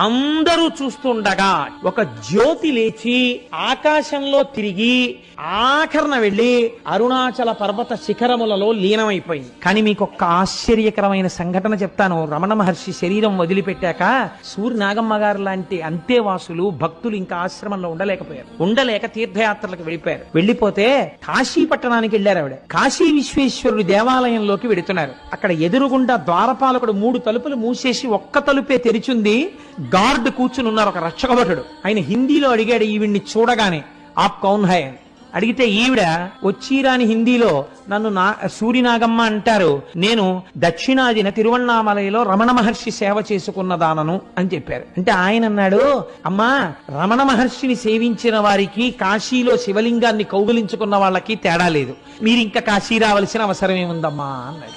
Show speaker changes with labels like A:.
A: అందరూ చూస్తుండగా ఒక జ్యోతి లేచి ఆకాశంలో తిరిగి ఆఖరణ వెళ్లి అరుణాచల పర్వత శిఖరములలో లీనమైపోయింది. కానీ మీకు ఒక్క ఆశ్చర్యకరమైన సంఘటన చెప్తాను. రమణ మహర్షి శరీరం వదిలిపెట్టాక సూర్య నాగమ్మ గారు లాంటి అంతేవాసులు భక్తులు ఇంకా ఆశ్రమంలో ఉండలేక తీర్థయాత్రలకు వెళ్ళిపోయారు. వెళ్ళిపోతే కాశీ పట్టణానికి వెళ్ళారు. ఆవిడ కాశీ విశ్వేశ్వరుడి దేవాలయంలోకి వెడుతున్నారు. అక్కడ ఎదురుగుండా ద్వారపాలకుడు 3 తలుపులు మూసేసి ఒక్క తలుపే తెరిచింది. గార్డ్ కూర్చుని ఉన్నారు, ఒక రక్షక భటుడు. ఆయన హిందీలో అడిగాడు ఈవిడ్ని చూడగానే, ఆప్ కౌన్ హై అని. అడిగితే ఈవిడ వచ్చిరాని హిందీలో, నన్ను సూర్యనాగమ్మ అంటారు, నేను దక్షిణాదిన తిరువణ్ణామలలో రమణ మహర్షి సేవ చేసుకున్నదానను అని చెప్పారు. అంటే ఆయన అన్నాడు, అమ్మా, రమణ మహర్షిని సేవించిన వారికి కాశీలో శివలింగాన్ని కౌగులించుకున్న వాళ్ళకి తేడా లేదు, మీరు ఇంకా కాశీ రావలసిన అవసరం ఏముందమ్మా అన్నాడు.